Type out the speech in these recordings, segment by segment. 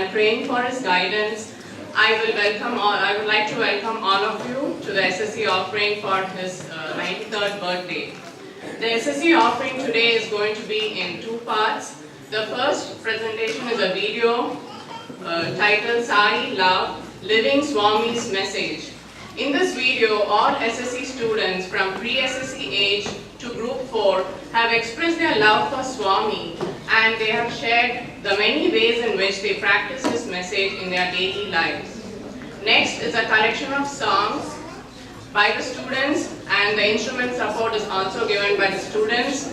and praying for his guidance, I would like to welcome all of you to the SSE offering for his 93rd birthday. The SSE offering today is going to be in two parts. The first presentation is a video titled Sai Love, Living Swami's Message. In this video, all SSE students from pre-SSE age to Group 4 have expressed their love for Swami, and they have shared the many ways in which they practice his message in their daily lives. Next is a collection of songs by the students, and the instrument support is also given by the students.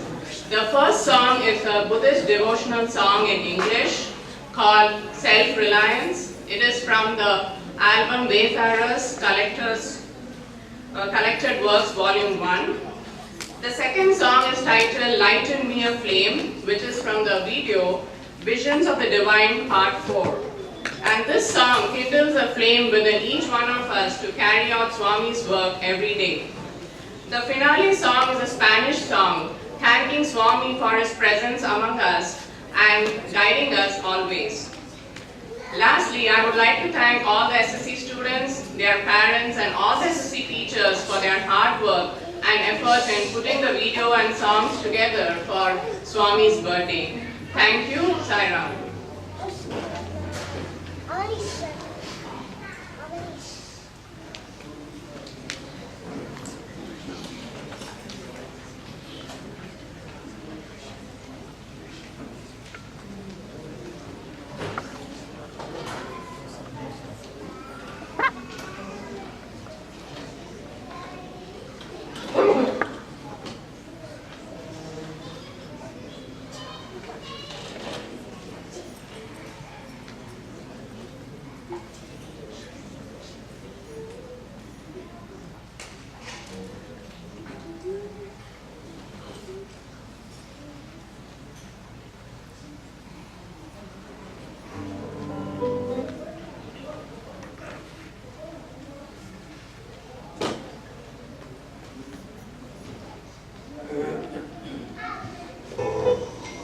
The first song is a Buddhist devotional song in English called Self-Reliance. It is from the album Wayfarers Collected Works Volume 1. The second song is titled Lighten Me a Flame, which is from the video Visions of the Divine Part 4. And this song kindles a flame within each one of us to carry out Swami's work every day. The finale song is a Spanish song, thanking Swami for his presence among us and guiding us always. Lastly, I would like to thank all the SSE students, their parents, and all the SSE teachers for their hard work and effort in putting the video and songs together for Swami's birthday. Thank you, Sai Ram.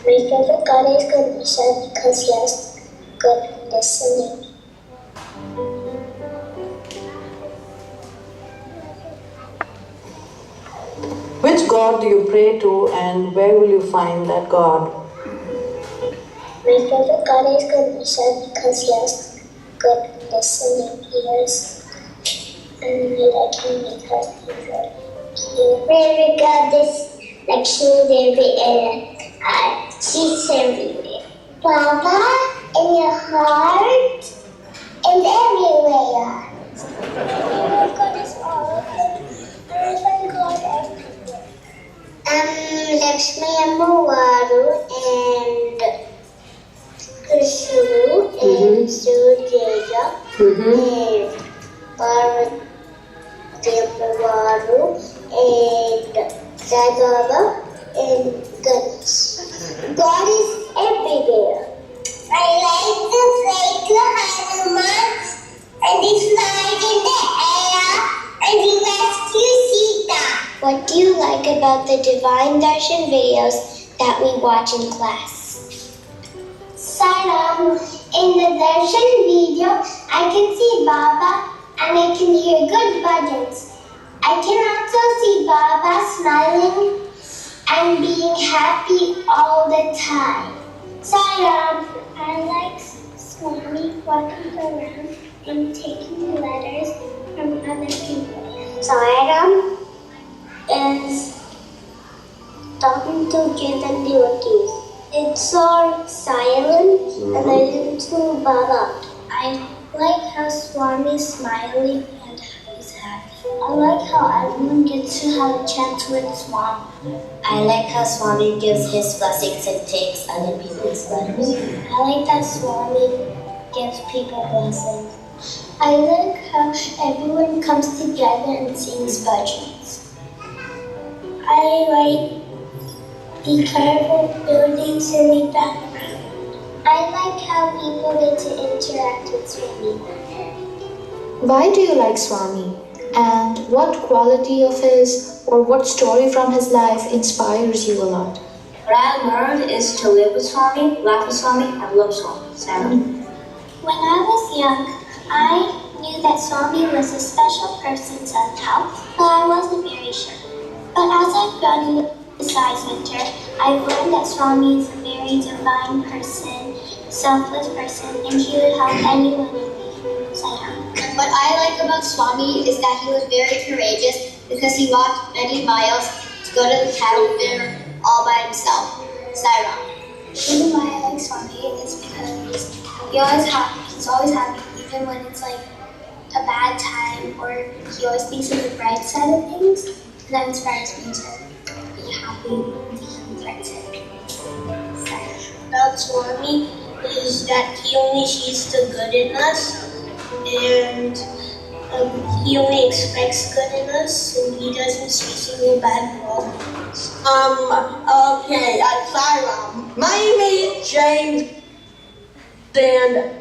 My favorite God is good Isha because he has good listening. Which God do you pray to, and where will you find that God? My favorite God is good Isha because he has good listening ears, and I like him because he's a cute. My favorite God is Lakshmi Devi, and she's everywhere. Baba, in your heart, and everywhere. My God is all of them. I find God everywhere. Lakshmi Ammawaru and Krishnu and Surya and Parvati Ammawaru and Sai Baba and Ganesh. God is everywhere. I like to play to Hanuman, and he flies in the air, and he rescues Sita. What do you like about the Divine Darshan videos that we watch in class? Saram, in the Darshan video, I can see Baba and I can hear good bhajans. I can also see Baba smiling and being happy all the time. Saram, I like Swami walking around and taking letters from other people. Saram is talking to kids and devotees. It's so silent and I listen to Baba. I like how Swami is smiling and he's happy. I like how everyone gets to have a chat with Swami. I like how Swami gives his blessings and takes other people's letters. I like that Swami gives people blessings. I like how everyone comes together and sings bhajans. I like the colorful buildings in the background. I like how people get to interact with Swami. Why do you like Swami? And what quality of his or what story from his life inspires you a lot? What I learned is to live with Swami, laugh with Swami, and love Swami. Sarah. When I was young, I knew that Swami was a special person somehow, but I wasn't very sure. But as I've grown in the Sai Center, I've learned that Swami is a very divine person, selfless person, and he would help anyone in need. Sai. What I like about Swami is that he was very courageous because he walked many miles to go to the cattle fair all by himself. Sairam. The reason why I like Swami is because he's always happy, even when it's like a bad time, or he always thinks of the bright side of things, and that inspires me to be happy and to keep the bright side. About Swami is that he only sees the good in us, and he only expects good in us, and he doesn't see single bad problems. Okay, Asylum. My name is James, and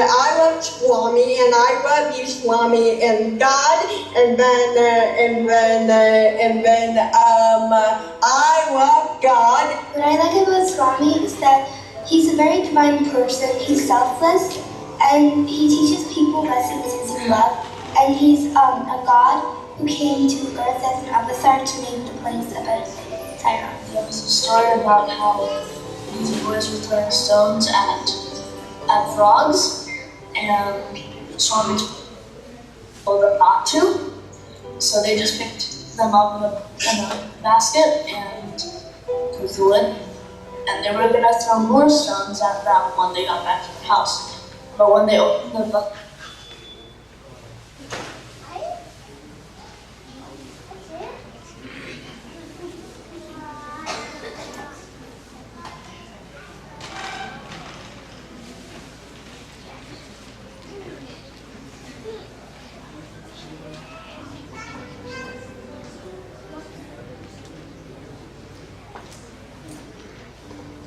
I love Swami, and I love you, Swami, and God, and then I love God. What I like about Swami is that he's a very divine person. He's selfless, and he teaches people lessons in love. And he's a god who came to earth as an avatar to make the place a better place. Tyra. There was a story about how these boys were throwing stones at frogs, and Swami told them not to. So they just picked them up in a basket and threw it. And they were gonna throw more stones at them when they got back to the house. But when they opened the bucket,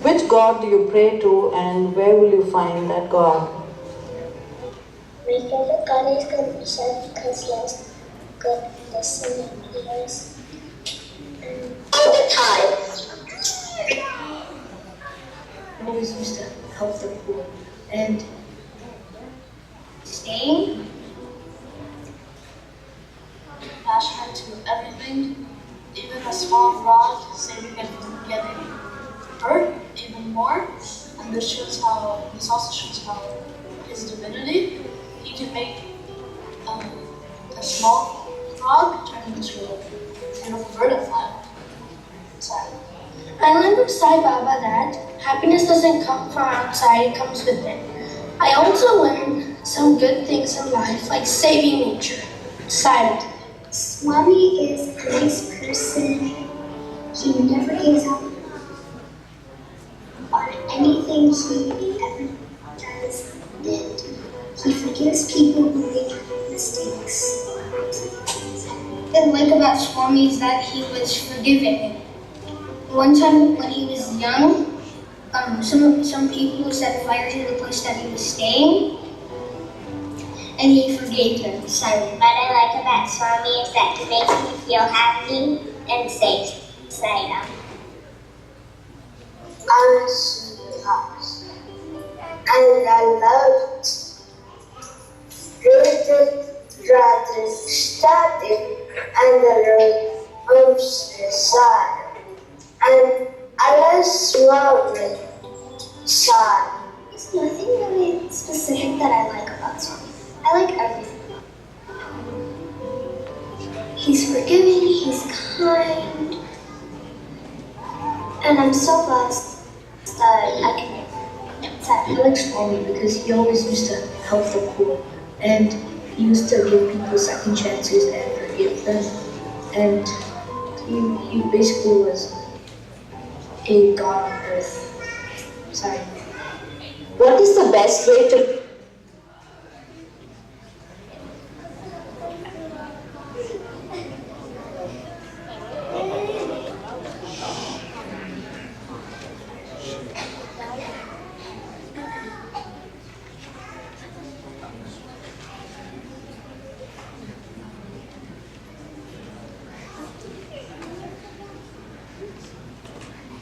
Which God do you pray to and where will you find that God? My favorite god is Ganesha because he has good listening ears. All the time. always used to help the poor. And Staying. passionate to everything, even a small frog, saving it from getting hurt even more. And this also shows how his divinity, he can make a small frog turn into a beautiful bird and fly. Sorry. I learned from Sai Baba that happiness doesn't come from outside, it comes within. I also learned some good things in life, like saving nature. Silent. Swami is a nice person. He never gives up on anything he ever does, and he forgives people who make mistakes. What I like about Swami is that he was forgiving. One time when he was young, some people set fire to the place that he was staying, and he forgave them. Silent. What I like about Swami is that he makes me feel happy and safe. Sairam. I was in the house, and I loved reading, writing, studying, and the road of side. And I love Swami side. There's nothing really specific that I like about Swami. I like everything. He's forgiving, he's kind, and I'm so blessed that I can. I like Swami because he always used to help the poor, and he used to give people second chances and forgive them, and he basically was a god on earth. Sorry. What is the best way to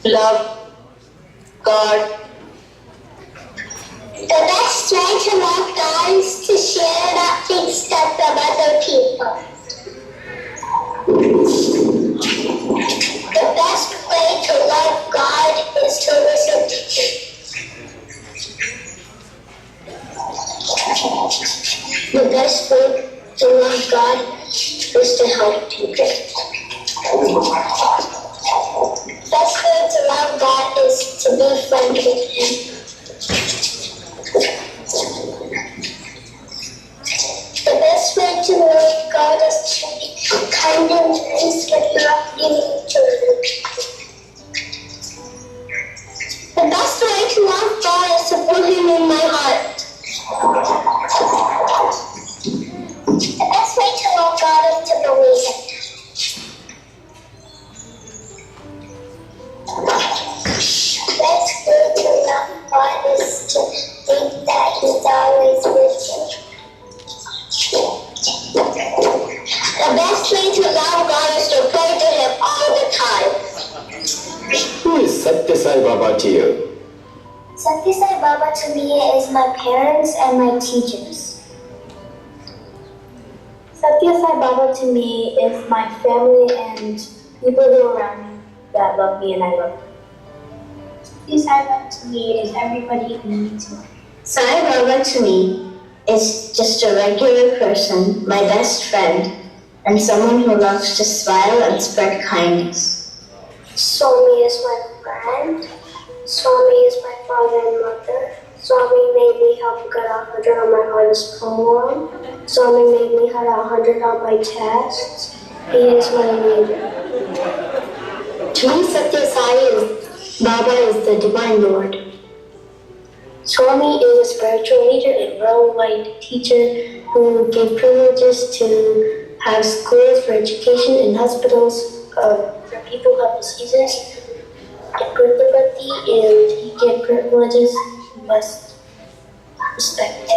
love God. The best way to love God is to share that big stuff with other people. The best way to love God is to listen to Him. The best way to love God is to help people. The best way to love God is to be friends with Him. The best way to love God is to be kind and nice with not being children. The best way to love God is to put Him in my heart. The best way to love God is to believe it. The best way to love God is to think that He's always with you. The best way to love God is to pray to Him all the time. Who is Sathya Sai Baba to you? Sathya Sai Baba to me is my parents and my teachers. Sathya Sai Baba to me is my family and people who are around me that love me and I love them. Sathya Sai Baba to me is everybody who needs me. Sai Baba to me is just a regular person, my best friend, and someone who loves to smile and spread kindness. Swami is my friend. Swami is my father and mother. Swami made me help get 100 on my hardest poem. Swami made me had 100 on my tests. He is my leader. To me, Sathya Sai Baba is the Divine Lord. Swami is a spiritual leader and worldwide teacher who gave privileges to have schools for education and hospitals for people who have diseases. And he gave privileges and must respect.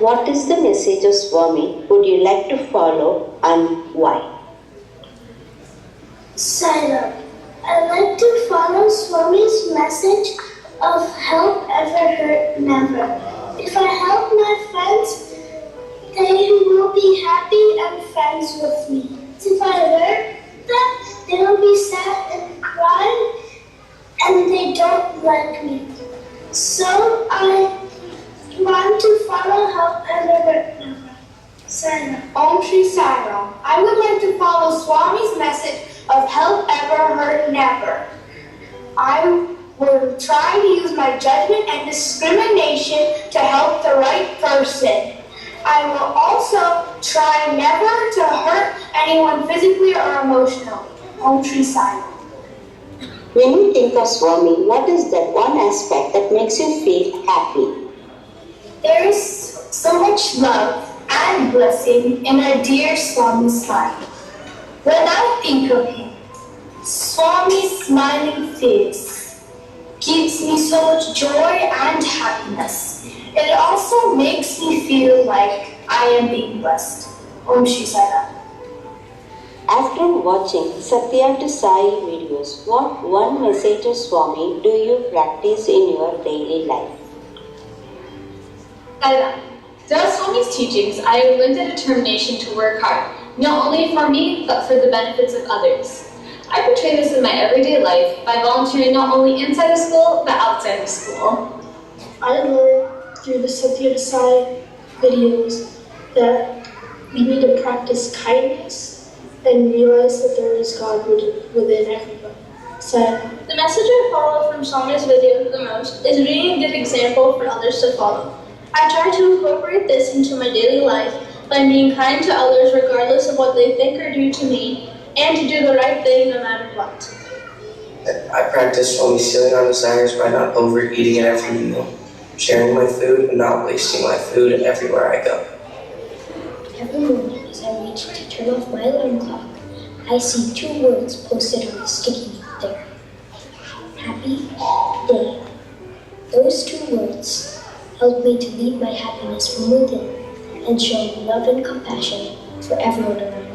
What is the message of Swami would you like to follow and why? Sathya. I'd like to follow Swami's message of help ever hurt never. If I help my friends, they will be happy and friends with me. If I hurt them, they will be sad and cry and they don't like me. So I want to follow help ever hurt never. Sathya. Om Shri Sai Ram. I would like to follow Swami's message of help ever, hurt never. I will try to use my judgment and discrimination to help the right person. I will also try never to hurt anyone physically or emotionally. Om Shri Sai Ram. When you think of Swami, what is that one aspect that makes you feel happy? There is so much love and blessing in our dear Swami's life. When I think of him, Swami's smiling face gives me so much joy and happiness. It also makes me feel like I am being blessed. Om Shri Sai Ram. After watching Sathya to Sai videos, what one message of Swami do you practice in your daily life? Sai Ram. Throughout Swami's teachings, I have learned the determination to work hard, not only for me, but for the benefits of others. I portray this in my everyday life by volunteering not only inside the school, but outside the school. I learned through the Sathya to Sai videos that we need to practice kindness and realize that there is God within everyone. The message I follow from Swami's videos the most is being a good example for others to follow. I try to incorporate this into my daily life by being kind to others regardless of what they think or do to me, and to do the right thing no matter what. I practice Swami sealing our desires by not overeating at every meal, sharing my food and not wasting my food everywhere I go. Every morning as I reach to turn off my alarm clock, I see 2 words posted on the sticky note there. Happy day. Those 2 words help me to lead my happiness from within and show love and compassion for everyone around me.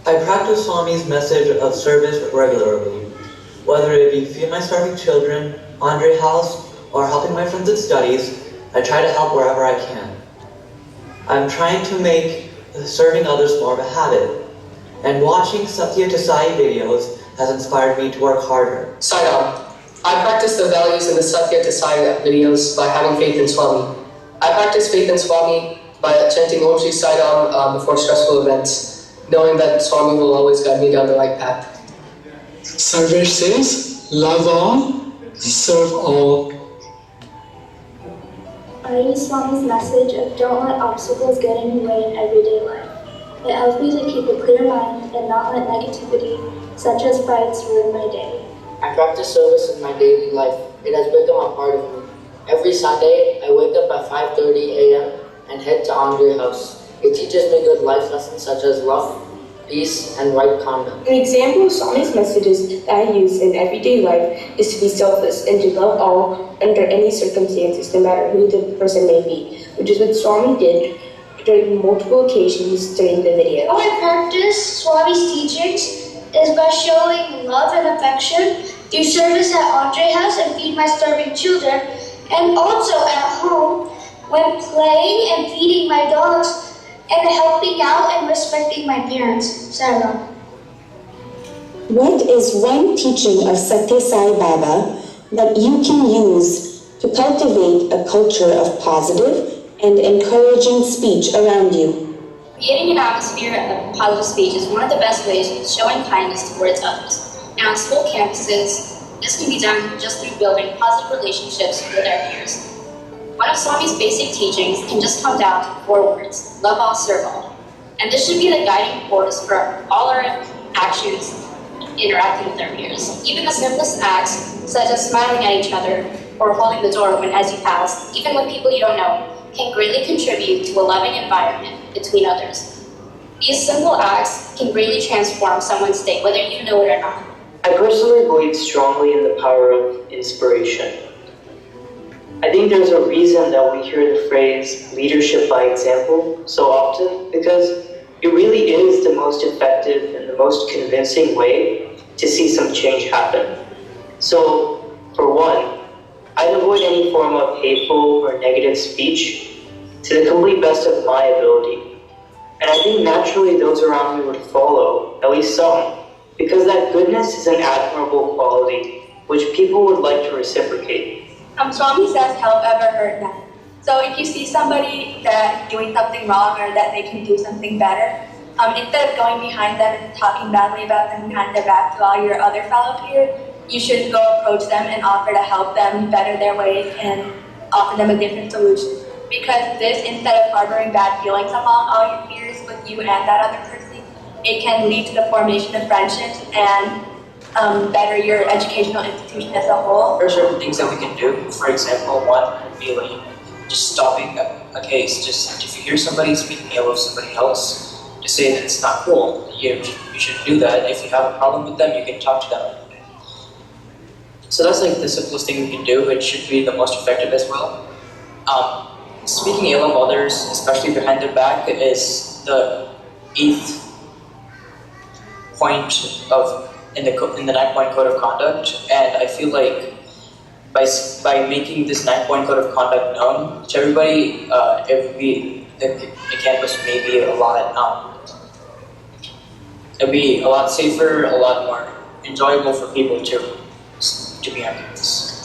I practice Swami's message of service regularly, whether it be feed my starving children, laundry house, or helping my friends with studies. I try to help wherever I can. I'm trying to make serving others more of a habit, and watching Sathya videos has inspired me to work harder. Saidam. I practice the values in the Sathya videos by having faith in Swami. I practice faith in Swami by chanting Om Shri Saidam before stressful events, knowing that Swami will always guide me down the right path. Sarvesh says, love all, serve all. I use Swami's message of don't let obstacles get in your way in everyday life. It helps me to keep a clear mind and not let negativity, such as fights, ruin my day. I practice service in my daily life. It has become a part of me. Every Sunday, I wake up at 5:30 a.m. and head to Andre House. It teaches me good life lessons such as love, peace, and right conduct. An example of Swami's messages that I use in everyday life is to be selfless and to love all under any circumstances, no matter who the person may be, which is what Swami did during multiple occasions during the video. How I practice Swami's teachings is by showing love and affection through service at Andre House and feed my starving children, and also at home when playing and feeding my dogs and helping out and respecting my parents. Sarah. What is one teaching of Sathya Sai Baba that you can use to cultivate a culture of positive and encouraging speech around you? Creating an atmosphere of positive speech is one of the best ways of showing kindness towards others. Now, on school campuses, this can be done just through building positive relationships with our peers. One of Swami's basic teachings can just come down to 4 words: love all, serve all. And this should be the guiding force for all our actions interacting with our peers. Even the simplest acts, such as smiling at each other or holding the door when as you pass, even with people you don't know, can greatly contribute to a loving environment between others. These simple acts can greatly transform someone's day, whether you know it or not. I personally believe strongly in the power of inspiration. I think there's a reason that we hear the phrase leadership by example so often, because it really is the most effective and the most convincing way to see some change happen. So, for one, I'd avoid any form of hateful or negative speech to the complete best of my ability. And I think naturally those around me would follow, at least some, because that goodness is an admirable quality which people would like to reciprocate. Swami says help ever hurt none. So if you see somebody that doing something wrong or that they can do something better, instead of going behind them and talking badly about them behind their back to all your other fellow peers, you should go approach them and offer to help them better their ways and offer them a different solution. Because this, instead of harboring bad feelings among all your peers with you and that other person, it can lead to the formation of friendships and better your educational institution as a whole. There are certain things that we can do. For example, one would be like just stopping a case. Just if you hear somebody speaking ill of somebody else, just say that it's not cool. You shouldn't do that. If you have a problem with them, you can talk to them. So that's like the simplest thing we can do. It should be the most effective as well. Speaking ill of others, especially behind their back, is the 8th point in the 9-point code of conduct, and I feel like by making this 9-point code of conduct known to everybody, the campus may be a lot. It'll be a lot safer, a lot more enjoyable for people to be on campus.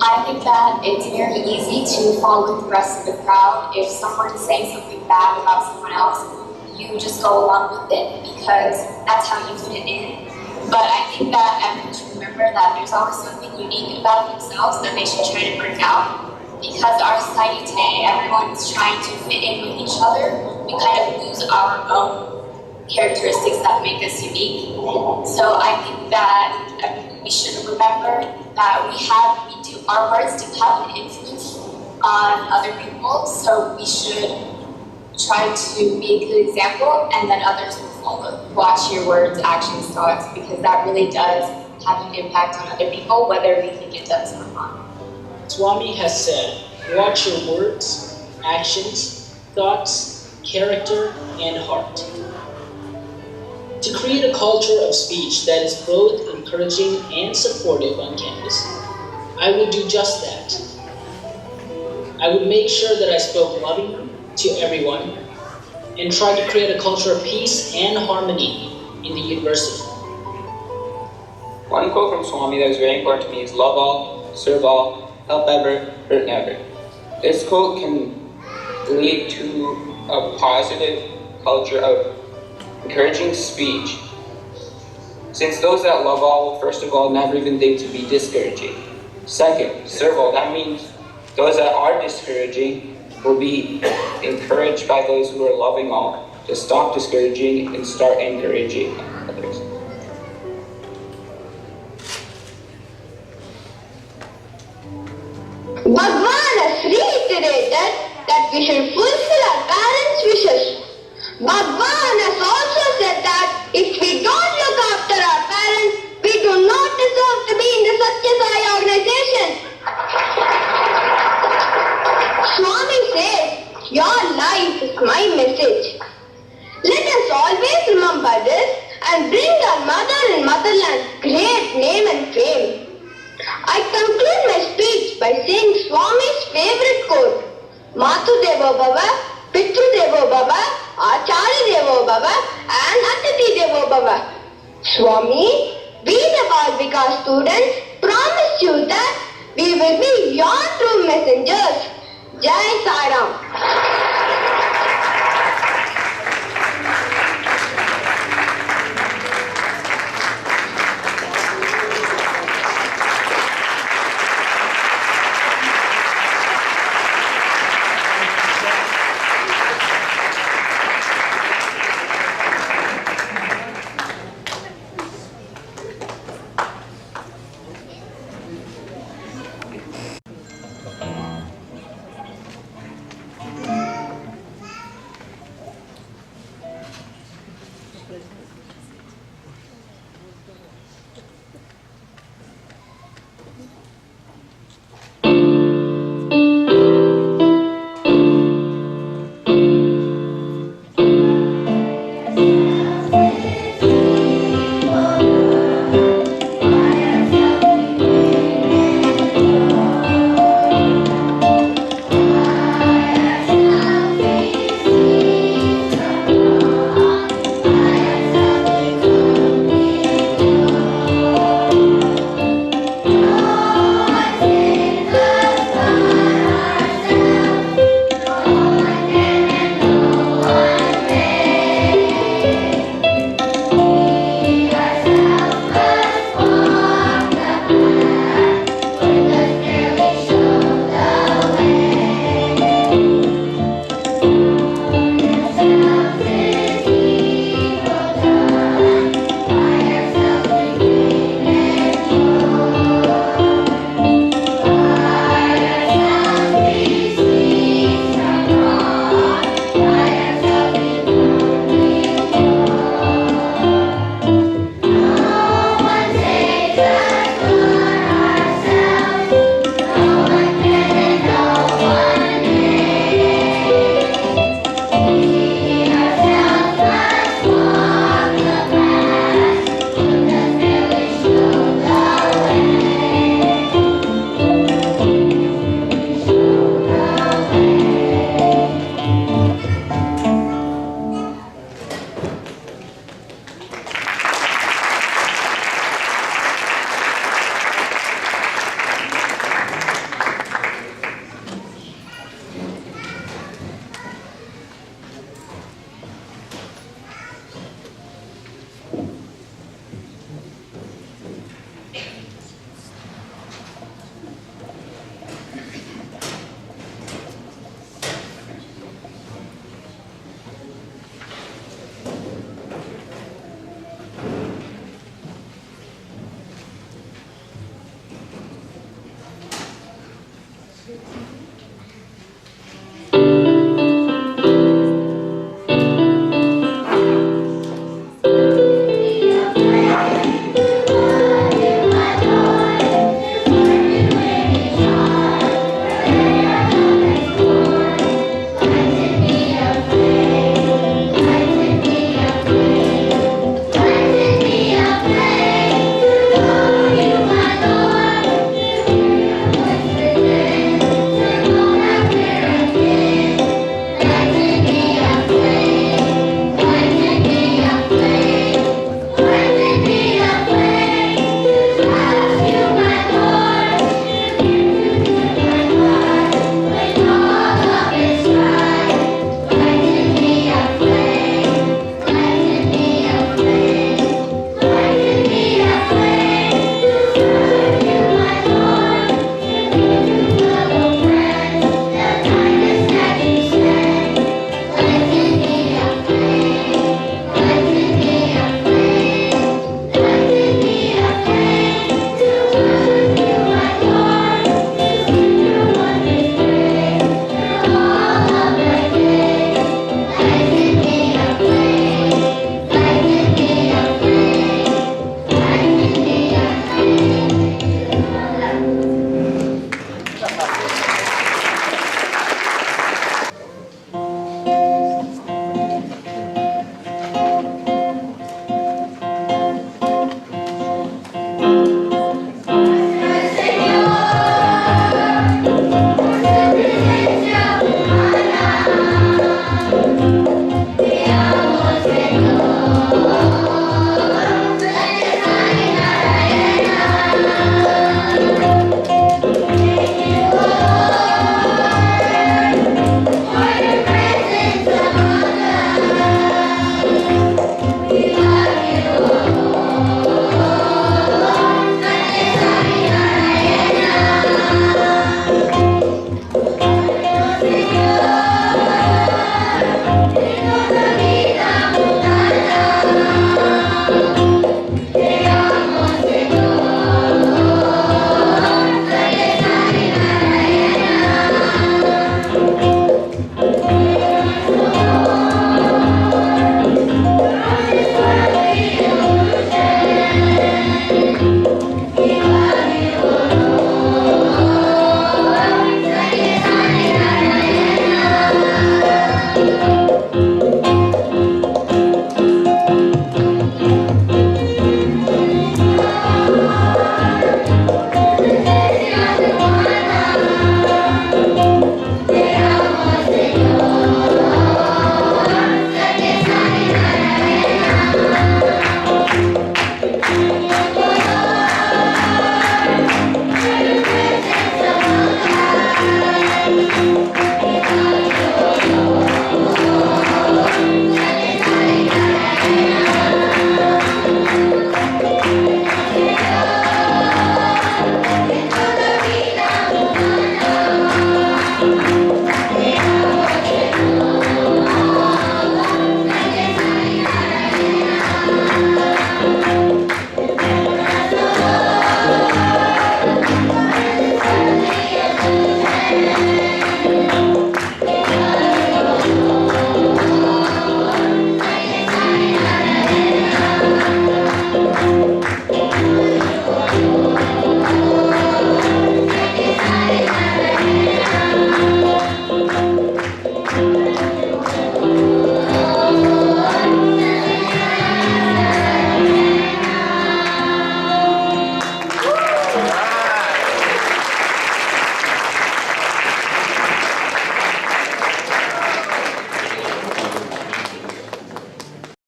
I think that it's very easy to follow with the rest of the crowd. If someone's saying something bad about someone else, you just go along with it because that's how you fit in. But I think that everyone should remember that there's always something unique about themselves that they should try to bring out. Because our society today, everyone's trying to fit in with each other. We kind of lose our own characteristics that make us unique. So I think that we should remember that we do our words do have an influence on other people. So we should try to be a good example, and then others will follow. Watch your words, actions, thoughts, because that really does have an impact on other people, whether we think it does or not. Swami has said, watch your words, actions, thoughts, character, and heart. to create a culture of speech that is both encouraging and supportive on campus. I would do just that. I would make sure that I spoke lovingly to everyone and tried to create a culture of peace and harmony in the university. One quote from Swami that was very important to me is love all, serve all, help ever, hurt never. This quote can lead to a positive culture of encouraging speech, since those that love all will first of all never even think to be discouraging. Second, serve all. That means those that are discouraging will be encouraged by those who are loving all to stop discouraging and start encouraging others. Bhagwan has reiterated that we should fulfill our parents' wishes. Bhagwan has also said that if we don't look after our parents, we do not deserve to be in the Sathya Sai organization. Swami says, your life is my message. Let us always remember this and bring our mother and motherland great name and fame. I conclude my speech by saying Swami's favorite quote, Matu Devo Bhava, Pitru Devo Bhava, Acharya Devo Bhava and Atiti Devo Bhava. Swami, we the Bal students promise you that we will be your true messengers. Jai Sai Ram.